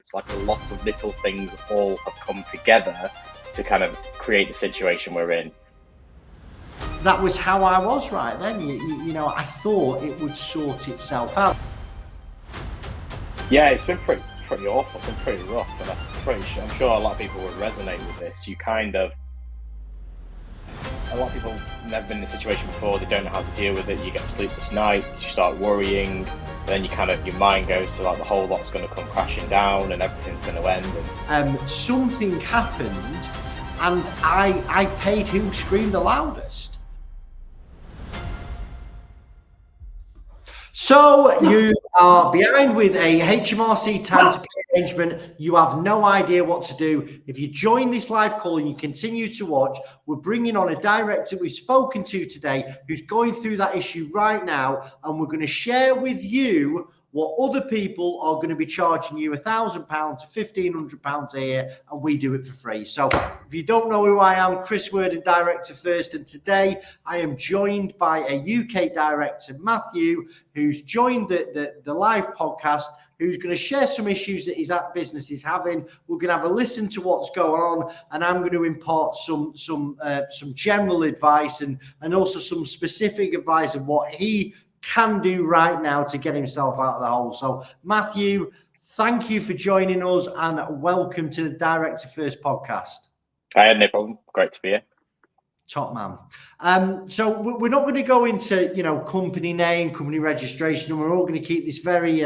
It's like a lot of little things all have come together to kind of create the situation we're in. That was how I was right then. You know, I thought it would sort itself out. Yeah, it's been pretty awful. It's been pretty rough, and I'm sure a lot of people would resonate with this. A lot of people have never been in a situation before. They don't know how to deal with it. You get sleepless nights. You start worrying. Then your mind goes to like the whole lot's going to come crashing down, and everything's going to end. Something happened, and I paid who screamed the loudest. So you are behind with a HMRC time to pay arrangement. You have no idea what to do. If you join this live call and you continue to watch, we're bringing on a director we've spoken to today who's going through that issue right now, and we're going to share with you what other people are going to be charging you £1,000 to £1,500 a year, and we do it for free. So if you don't know who I am, Chris Worden, Director First, and today I am joined by a UK director, Matthew, who's joined the live podcast, who's going to share some issues that his business is having. We're going to have a listen to what's going on, and I'm going to impart some general advice and also some specific advice of what he can do right now to get himself out of the hole. So Matthew, thank you for joining us, and welcome to the Director First podcast. I had no problem. Great to be here. Top man. So we're not going to go into, company name, company registration, and we're all going to keep this very,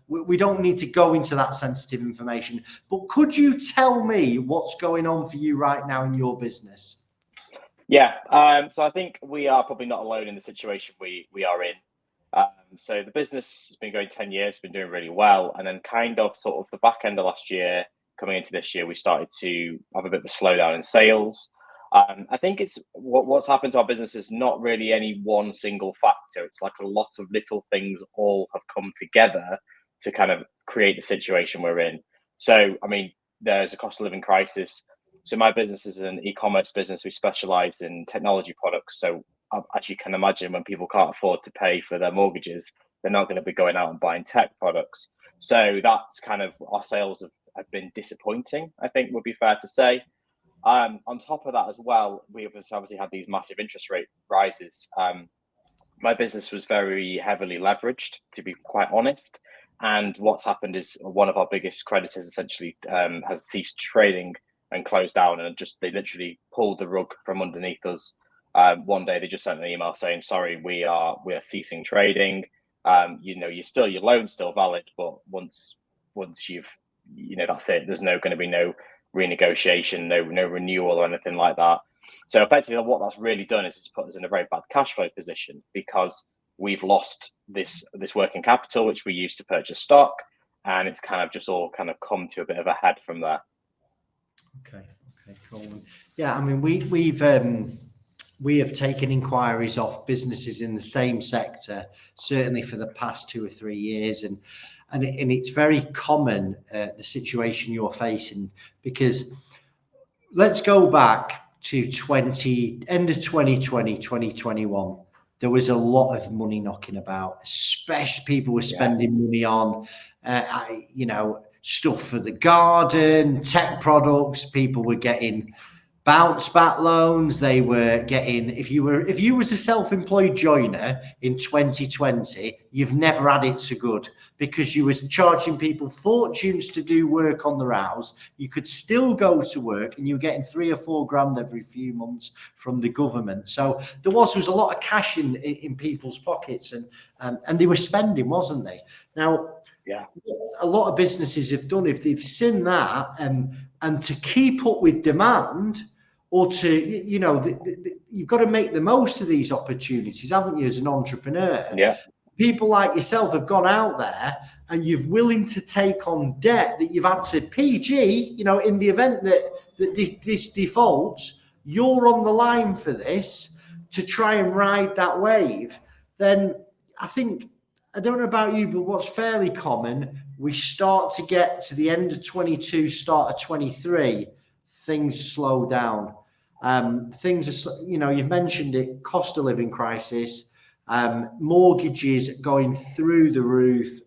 we don't need to go into that sensitive information. But could you tell me what's going on for you right now in your business? Yeah, so I think we are probably not alone in the situation we are in. So the business has been going 10 years, been doing really well. And then sort of the back end of last year, coming into this year, we started to have a bit of a slowdown in sales. I think it's what's happened to our business is not really any one single factor. It's like a lot of little things all have come together to kind of create the situation we're in. So, I mean, there's a cost of living crisis. So my business is an e-commerce business. We specialize in technology products. So as you can imagine, when people can't afford to pay for their mortgages, they're not going to be going out and buying tech products. So that's kind of our sales have been disappointing, I think would be fair to say. On top of that as well, we obviously had these massive interest rate rises. My business was very heavily leveraged, to be quite honest. And what's happened is one of our biggest creditors essentially has ceased trading and closed down, and they literally pulled the rug from underneath us. One day they just sent an email saying, sorry, we are ceasing trading. Your loan's still valid, but once you've, that's it. There's going to be no renegotiation, no renewal or anything like that. So effectively what that's really done is it's put us in a very bad cash flow position, because we've lost this working capital, which we used to purchase stock, and it's kind of just all kind of come to a bit of a head from there. Okay, cool. Yeah, I mean, we have taken inquiries off businesses in the same sector, certainly for the past 2 or 3 years, and it's very common, the situation you're facing, because let's go back to end of 2020, 2021. There was a lot of money knocking about, especially people were spending money on, stuff for the garden, tech products. People were getting bounce back loans. They were getting, if you was a self-employed joiner in 2020, you've never had it so good, because you was charging people fortunes to do work on their house. You could still go to work, and you were getting 3 or 4 grand every few months from the government. So there was a lot of cash in people's pockets, and they were spending, wasn't they? Now, yeah, a lot of businesses have done, if they've seen that, and to keep up with demand, or to, you've got to make the most of these opportunities, haven't you, as an entrepreneur? Yeah. People like yourself have gone out there, and you're willing to take on debt that you've had to PG, in the event that this defaults, you're on the line for this to try and ride that wave. Then I think, I don't know about you, but what's fairly common, we start to get to the end of 22, start of 23, things slow down. Things are, you've mentioned it, cost of living crisis, mortgages going through the roof,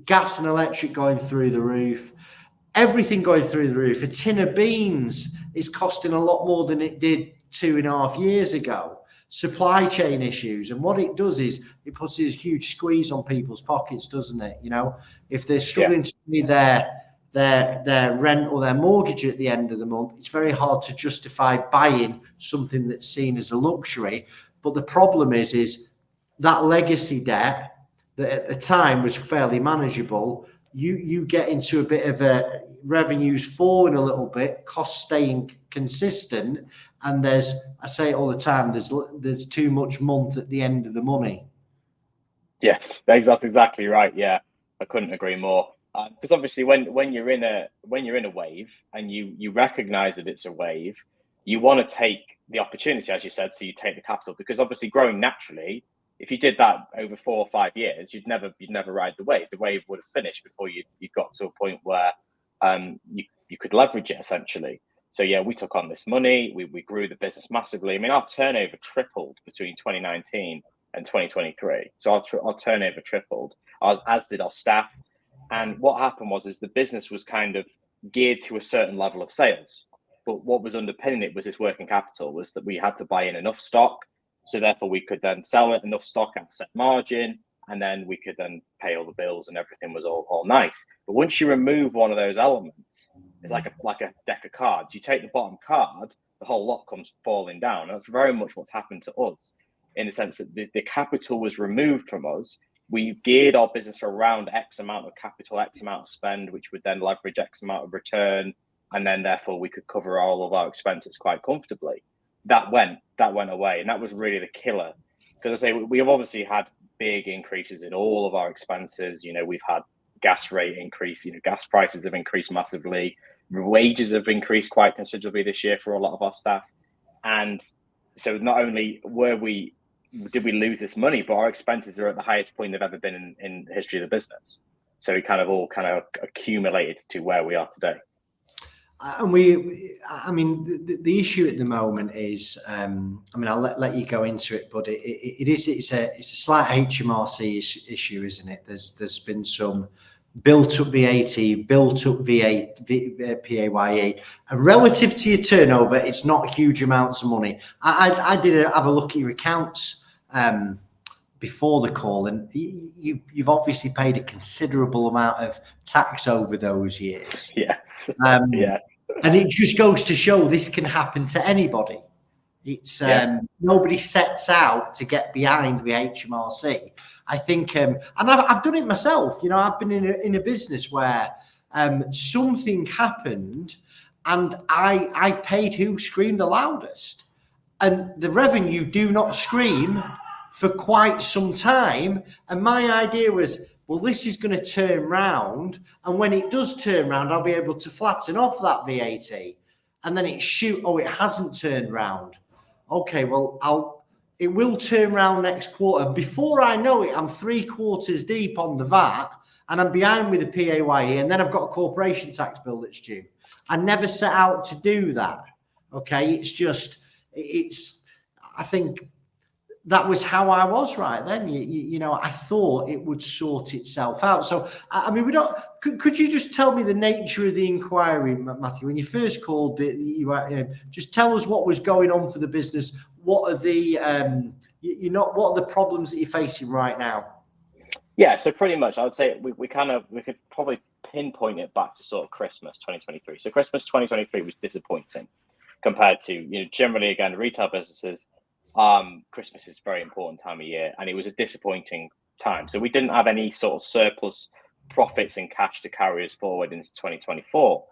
gas and electric going through the roof, everything going through the roof. A tin of beans is costing a lot more than it did 2.5 years ago. Supply chain issues, and what it does is it puts this huge squeeze on people's pockets, doesn't it? You know, if they're struggling to pay their rent or their mortgage at the end of the month, it's very hard to justify buying something that's seen as a luxury. But the problem is that legacy debt that at the time was fairly manageable. You get into a bit of a revenues falling a little bit, costs staying consistent, and I say it all the time, there's too much month at the end of the money. Yes, that's exactly right. Yeah, I couldn't agree more. Because obviously, when you're in a wave and you recognise that it's a wave, you want to take the opportunity, as you said. So you take the capital, because obviously growing naturally, if you did that over 4 or 5 years, you'd never ride the wave. The wave would have finished before you got to a point where you could leverage it essentially. So yeah, we took on this money. We grew the business massively. I mean, our turnover tripled between 2019 and 2023. So our turnover tripled, as did our staff. And what happened is the business was kind of geared to a certain level of sales. But what was underpinning it was this working capital, was that we had to buy in enough stock. So therefore we could then sell it enough stock at a set margin, and then we could then pay all the bills and everything was all nice. But once you remove one of those elements, it's like a deck of cards. You take the bottom card, the whole lot comes falling down. And that's very much what's happened to us, in the sense that the capital was removed from us. We geared our business around X amount of capital, X amount of spend, which would then leverage X amount of return. And then therefore we could cover all of our expenses quite comfortably. That went away. And that was really the killer. Because I say we have obviously had big increases in all of our expenses. You know, we've had gas rate increase, gas prices have increased massively. Wages have increased quite considerably this year for a lot of our staff. And so not only did we lose this money, but our expenses are at the highest point they've ever been in the history of the business. So it all accumulated to where we are today. And the issue at the moment is, I'll let you go into it, but it's a slight HMRC issue, isn't it? There's been some built up VAT, built up PAYE, and relative to your turnover, it's not huge amounts of money. I did have a look at your accounts before the call, and you've obviously paid a considerable amount of tax over those years. Yes. Yes. And it just goes to show this can happen to anybody. It's nobody sets out to get behind the HMRC. I think, and I've done it myself. I've been in a business where something happened, and I paid who screamed the loudest, and the revenue do not scream for quite some time. And my idea was, well, this is going to turn round, and when it does turn round, I'll be able to flatten off that VAT. And then it hasn't turned round. Okay, well, it will turn round next quarter. Before I know it, I'm 3 quarters deep on the VAT, and I'm behind with the PAYE, and then I've got a corporation tax bill that's due. I never set out to do that. Okay, I think that was how I was right then. I thought it would sort itself out. So, could you just tell me the nature of the inquiry, Matthew? When you first called, just tell us what was going on for the business. What are the, what are the problems that you're facing right now? Yeah, so pretty much, I would say we could probably pinpoint it back to sort of Christmas 2023. So Christmas 2023 was disappointing compared to, generally, again, retail businesses. Christmas is a very important time of year, and it was a disappointing time. So we didn't have any sort of surplus profits and cash to carry us forward into 2024.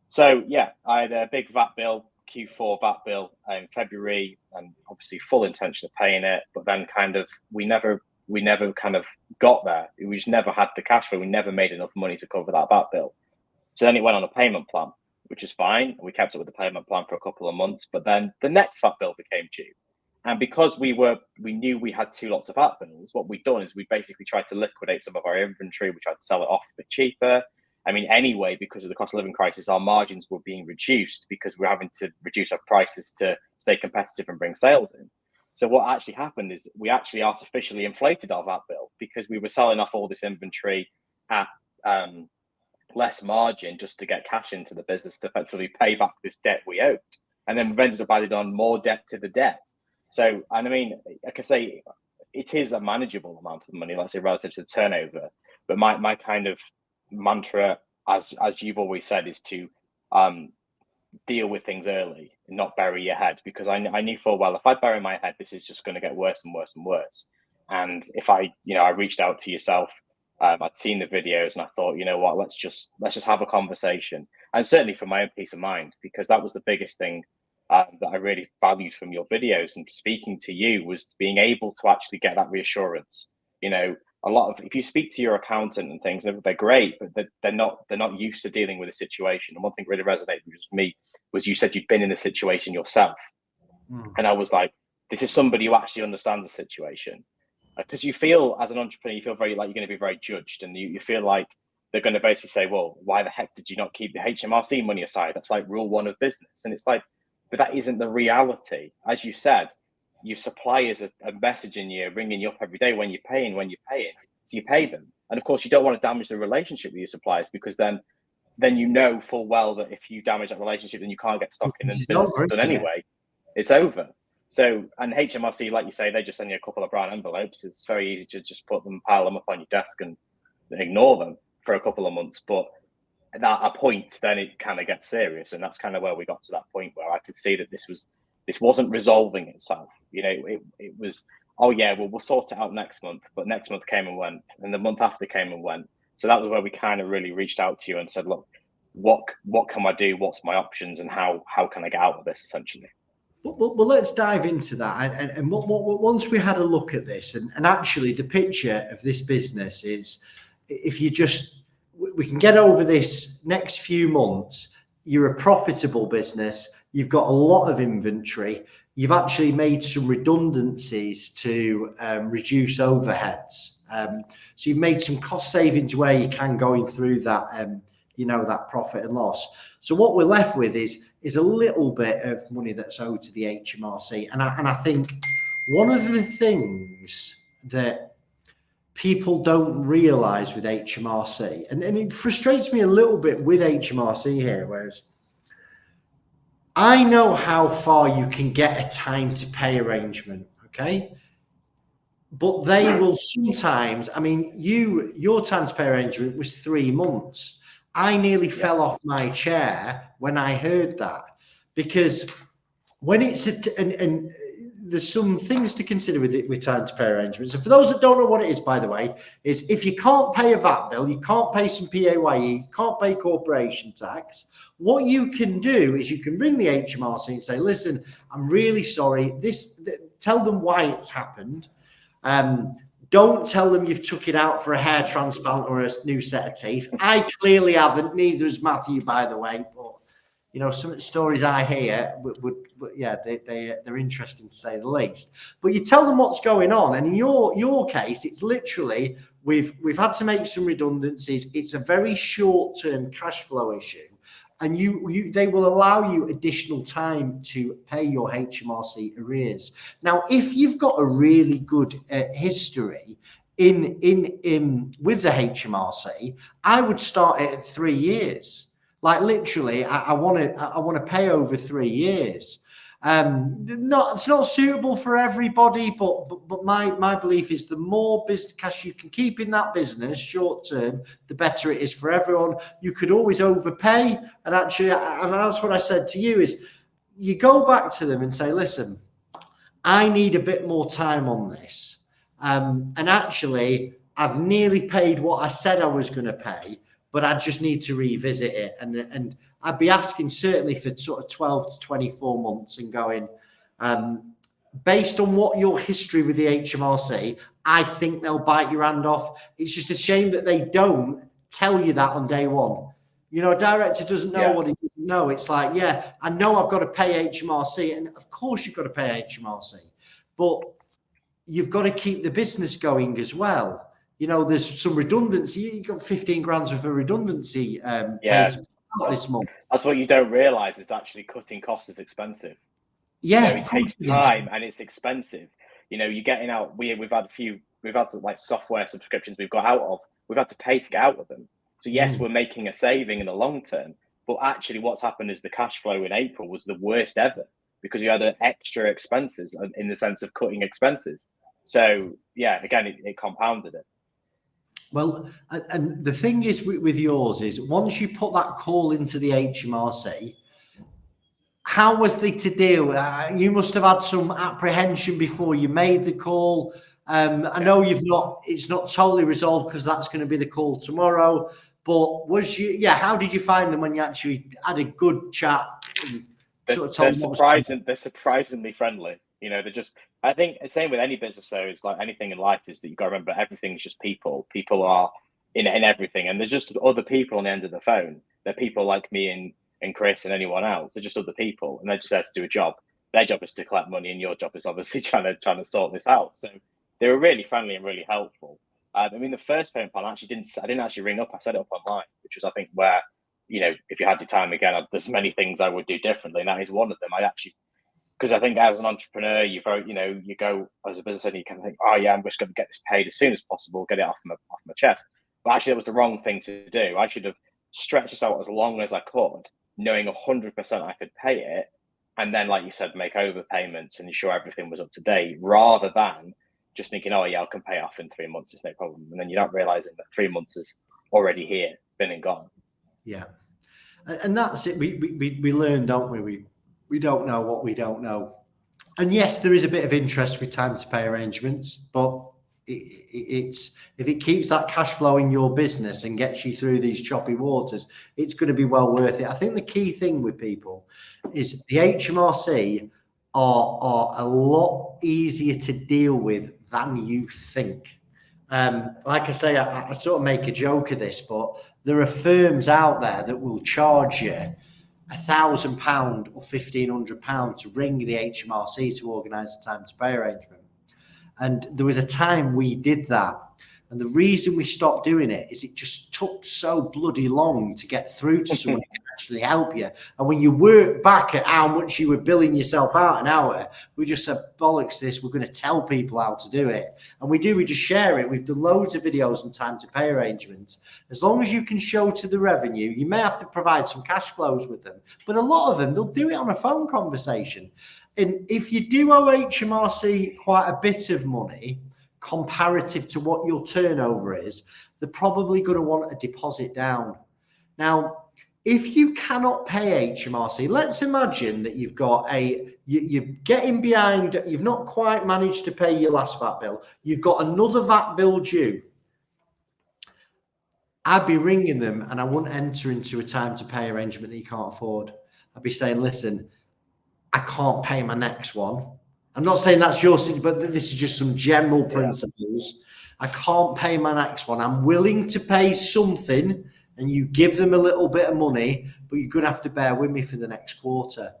So yeah, I had a big VAT bill, Q4 VAT bill in February, and obviously full intention of paying it, but then we never got there. We just never had the cash flow. We never made enough money to cover that VAT bill. So then it went on a payment plan, which is fine. We kept up with the payment plan for a couple of months, but then the next VAT bill became due. And because we knew we had 2 lots of VAT bills, what we'd done is we basically tried to liquidate some of our inventory. We tried to sell it off a bit cheaper. Anyway, because of the cost of living crisis, our margins were being reduced because we're having to reduce our prices to stay competitive and bring sales in. So what actually happened is we actually artificially inflated our VAT bill because we were selling off all this inventory. at less margin just to get cash into the business to effectively pay back this debt we owed. And then we've ended up adding on more debt to the debt. So, and I mean, like I say, it is a manageable amount of money, let's say, relative to the turnover. But my kind of mantra, as you've always said, is to deal with things early and not bury your head, because I knew full well if I bury my head, this is just going to get worse and worse and worse. And if I reached out to yourself, I'd seen the videos and I thought, you know what, let's just have a conversation. And certainly for my own peace of mind, because that was the biggest thing that I really valued from your videos and speaking to you, was being able to actually get that reassurance. You know, a lot of, if you speak to your accountant and things, they're great, but they're not used to dealing with a situation. And one thing really resonated with me was you said you'd been in a situation yourself. And I was like, this is somebody who actually understands the situation. Because you feel, as an entrepreneur, you feel very like you're going to be very judged, and you feel like they're going to basically say, well, why the heck did you not keep the HMRC money aside? That's like rule one of business. And it's like, but that isn't the reality. As you said, your suppliers are messaging you, ringing you up every day when you're paying, so you pay them. And of course, you don't want to damage the relationship with your suppliers, because then you know full well that if you damage that relationship, then you can't get stock in and business is done anyway. It's over. So, and HMRC, like you say, they just send you a couple of brown envelopes. It's very easy to just pile them up on your desk and ignore them for a couple of months. But at a point, then it kind of gets serious. And that's kind of where we got to that point where I could see that this wasn't resolving itself. You know, it was, oh yeah, well, we'll sort it out next month. But next month came and went, and the month after came and went. So that was where we kind of really reached out to you and said, look, what can I do? What's my options, and how can I get out of this, essentially? Well, let's dive into that. And once we had a look at this, and actually the picture of this business is, if we can get over this next few months, you're a profitable business, you've got a lot of inventory, you've actually made some redundancies to reduce overheads. So you've made some cost savings where you can, going through that, that profit and loss. So what we're left with is a little bit of money that's owed to the HMRC. And I think one of the things that people don't realize with HMRC, and it frustrates me a little bit with HMRC here, whereas I know how far you can get a time to pay arrangement, okay? But they will sometimes, I mean, your time to pay arrangement was 3 months. I nearly fell off my chair when I heard that, because when it's and there's some things to consider with time to pay arrangements. And for those that don't know what it is, by the way, is if you can't pay a VAT bill, you can't pay some PAYE, you can't pay corporation tax, what you can do is you can ring the HMRC and say, listen, I'm really sorry. Tell them why it's happened. Don't tell them you've took it out for a hair transplant or a new set of teeth. I clearly haven't. Neither has Matthew, by the way. But some of the stories I hear they're interesting to say the least. But you tell them what's going on, and in your case, it's literally we've had to make some redundancies. It's a very short-term cash flow issue, and they will allow you additional time to pay your HMRC arrears. Now, if you've got a really good history in with the HMRC, I would start it at 3 years. Like literally, I want to pay over 3 years. It's not suitable for everybody, but my belief is the more business cash you can keep in that business short term, the better it is for everyone. You could always overpay, and actually, and that's what I said to you, is you go back to them and say, listen, I need a bit more time on this, and actually, I've nearly paid what I said I was going to pay, but I just need to revisit it. And I'd be asking certainly for sort of 12 to 24 months and going, based on what your history with the HMRC, I think they'll bite your hand off. It's just a shame that they don't tell you that on day one. A director doesn't know what he doesn't know. It's like, yeah, I know I've got to pay HMRC. And of course you've got to pay HMRC, but you've got to keep the business going as well. There's some redundancy. You've got 15 grand worth of redundancy paid this month. That's what you don't realize, is actually cutting costs is expensive. Yeah, it takes time and it's expensive. You're getting out. We've had like software subscriptions we've got out of we've had to pay to get out of them. So yes, we're making a saving in the long term, but actually what's happened is the cash flow in April was the worst ever because you had extra expenses in the sense of cutting expenses. So yeah, again, it compounded it. Well, and the thing is with yours is once you put that call into the HMRC, how was they to deal? You must have had some apprehension before you made the call. I know it's not totally resolved because that's going to be the call tomorrow. But how did you find them when you actually had a good chat? They're surprisingly friendly. You know, I think the same with any business though, is like anything in life is that you've got to remember everything's just people. People are in everything. And there's just other people on the end of the phone. They're people like me and Chris and anyone else. They're just other people and they're just there to do a job. Their job is to collect money and your job is obviously trying to sort this out. So they were really friendly and really helpful. I mean, the first payment plan I didn't actually ring up. I set it up online, which was I think where, you know, if you had your time again, there's many things I would do differently. And that is one of them. Because I think as an entrepreneur, you go as a business owner, you can think, oh yeah, I'm just going to get this paid as soon as possible, get it off my chest. But actually, that was the wrong thing to do. I should have stretched this out as long as I could, knowing 100% I could pay it, and then, like you said, make overpayments and ensure everything was up to date, rather than just thinking, oh yeah, I can pay off in 3 months, it's no problem, and then you're not realizing that 3 months is already here, been and gone. Yeah, and that's it. We learn, don't we? We don't know what we don't know. And yes, there is a bit of interest with time to pay arrangements, but it's if it keeps that cash flow in your business and gets you through these choppy waters, it's going to be well worth it. I think the key thing with people is the HMRC are a lot easier to deal with than you think. Like I say, I sort of make a joke of this, but there are firms out there that will charge you £1,000 or £1,500 to ring the HMRC to organise a time to pay arrangement. And there was a time we did that. And the reason we stopped doing it is it just took so bloody long to get through to someone who can actually help you. And when you work back at how much you were billing yourself out an hour, we just said, bollocks this, we're going to tell people how to do it. And we just share it. We've done loads of videos on time to pay arrangements. As long as you can show to the revenue, you may have to provide some cash flows with them. But a lot of them, they'll do it on a phone conversation. And if you do owe HMRC quite a bit of money, comparative to what your turnover is, they're probably going to want a deposit down. Now, if you cannot pay HMRC, let's imagine that you've got you're getting behind, you've not quite managed to pay your last VAT bill, you've got another VAT bill due. I'd be ringing them and I wouldn't enter into a time to pay arrangement that you can't afford. I'd be saying, listen, I can't pay my next one. I'm not saying that's your thing, but this is just some general principles. I can't pay my next one. I'm willing to pay something, and you give them a little bit of money, but you're going to have to bear with me for the next quarter.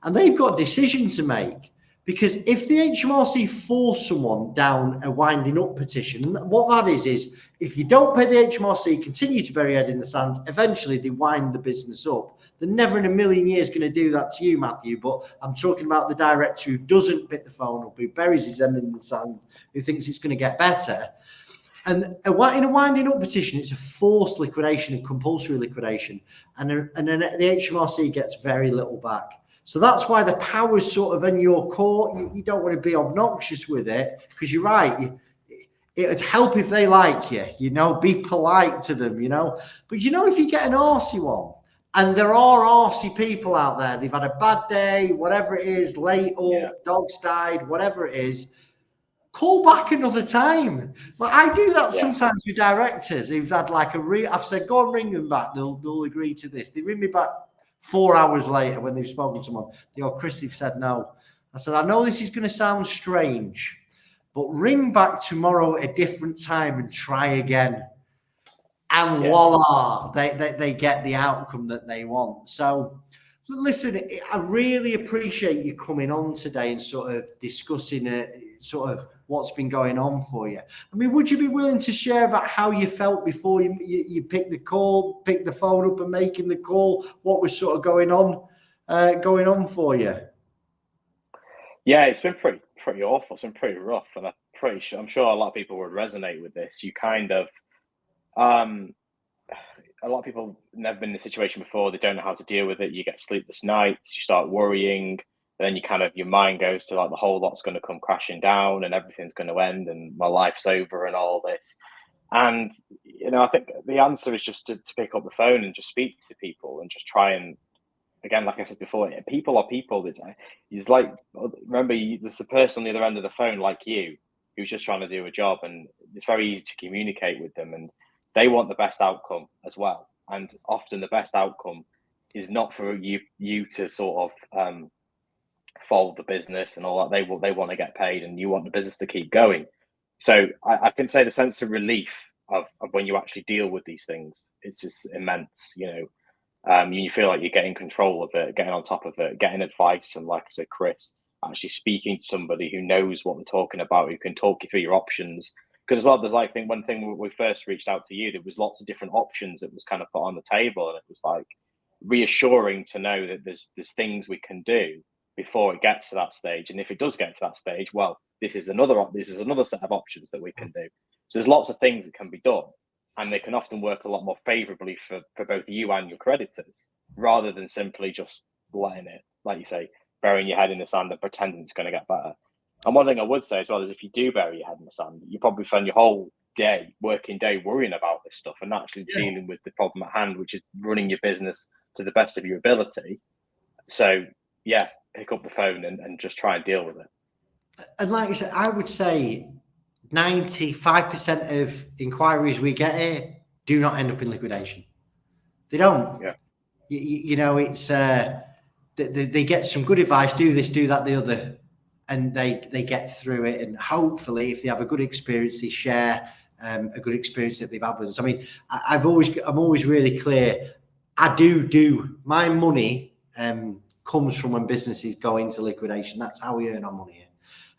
And they've got a decision to make, because if the HMRC force someone down a winding up petition, what that is if you don't pay the HMRC, continue to bury your head in the sand, eventually they wind the business up. They're never in a million years going to do that to you, Matthew, but I'm talking about the director who doesn't pick the phone up, who buries his head in the sand, who thinks it's going to get better. And in a winding up petition, it's a forced liquidation and compulsory liquidation. And then the HMRC gets very little back. So that's why the power's sort of in your court. You don't want to be obnoxious with it, because you're right. It would help if they like you, be polite to them, But if you get an arsey one, and there are arsey people out there, they've had a bad day, whatever it is, late up, dogs died, whatever it is, call back another time. Like I do that sometimes with directors who've had I've said, go and ring them back. They'll agree to this. They ring me back 4 hours later when they've spoken to someone. They go, Chris, they've said no. I said, I know this is going to sound strange, but ring back tomorrow at a different time and try again. And voila, they get the outcome that they want. So listen, I really appreciate you coming on today and sort of discussing sort of what's been going on for you. I mean, would you be willing to share about how you felt before you picked the phone up and making the call? What was sort of going on for you? Yeah, it's been pretty awful. It's been pretty rough, and I'm sure a lot of people would resonate with this. You kind of, A lot of people never been in a situation before. They don't know how to deal with it. You get sleepless nights. You start worrying. Then your mind goes to like the whole lot's going to come crashing down and everything's going to end and my life's over and all this. And, I think the answer is just to pick up the phone and just speak to people and just try and, again, like I said before, people are people. It's like, remember, there's the person on the other end of the phone like you who's just trying to do a job, and it's very easy to communicate with them, and they want the best outcome as well. And often the best outcome is not for you to sort of fold the business and all that. They want to get paid, and you want the business to keep going. So I can say the sense of relief of when you actually deal with these things, it's just immense. You feel like you're getting control of it, getting on top of it, getting advice from, like I said, Chris, actually speaking to somebody who knows what they're talking about, who can talk you through your options. Because as well, there's like, I think one thing when we first reached out to you, there was lots of different options that was kind of put on the table, and it was like reassuring to know that there's things we can do before it gets to that stage. And if it does get to that stage, well, this is another set of options that we can do. So there's lots of things that can be done, and they can often work a lot more favorably for both you and your creditors, rather than simply just letting it, like you say, burying your head in the sand and pretending it's going to get better. And one thing I would say as well is, if you do bury your head in the sand, you probably spend your whole working day worrying about this stuff and actually dealing with the problem at hand, which is running your business to the best of your ability. So yeah, pick up the phone and just try and deal with it. And like you said, I would say 95% of inquiries we get here do not end up in liquidation. They don't. Yeah. It's they get some good advice, do this, do that, the other, and they get through it. And hopefully, if they have a good experience, they share a good experience that they've had with us. I mean, I'm always really clear. I do my money comes from when businesses go into liquidation. That's how we earn our money here.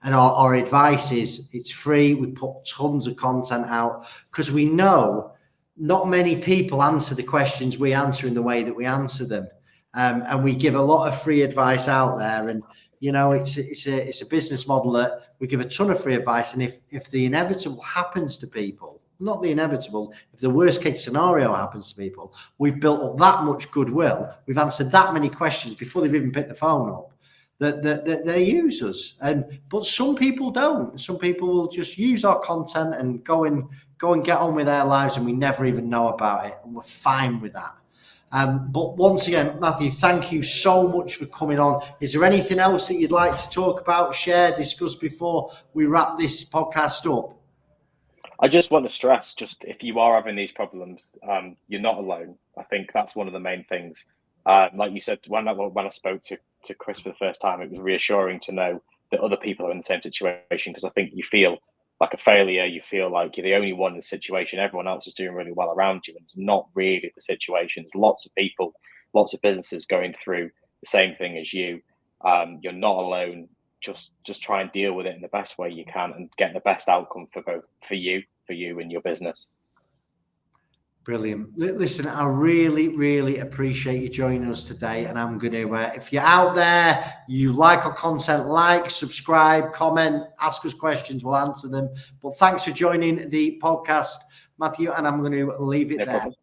And our advice is, it's free. We put tons of content out because we know not many people answer the questions we answer in the way that we answer them. And we give a lot of free advice out there. And, it's a business model that we give a ton of free advice. And if the inevitable happens to people, not the inevitable, if the worst case scenario happens to people, we've built up that much goodwill. We've answered that many questions before they've even picked the phone up. That they use us, but some people don't. Some people will just use our content and go and get on with their lives, and we never even know about it, and we're fine with that. But once again, Matthew, thank you so much for coming on. Is there anything else that you'd like to talk about, share, discuss before we wrap this podcast up? I just want to stress, just if you are having these problems, you're not alone. I think that's one of the main things. Like you said, when I spoke to Chris for the first time, it was reassuring to know that other people are in the same situation, because I think you feel like a failure. You feel like you're the only one in the situation. Everyone else is doing really well around you, and it's not really the situation. There's lots of people, lots of businesses going through the same thing as you. You're not alone. Just try and deal with it in the best way you can and get the best outcome for you and your business. Brilliant. Listen, I really, really appreciate you joining us today. And I'm going to, if you're out there, you like our content, subscribe, comment, ask us questions, we'll answer them. But thanks for joining the podcast, Matthew, and I'm going to leave it there. Problem.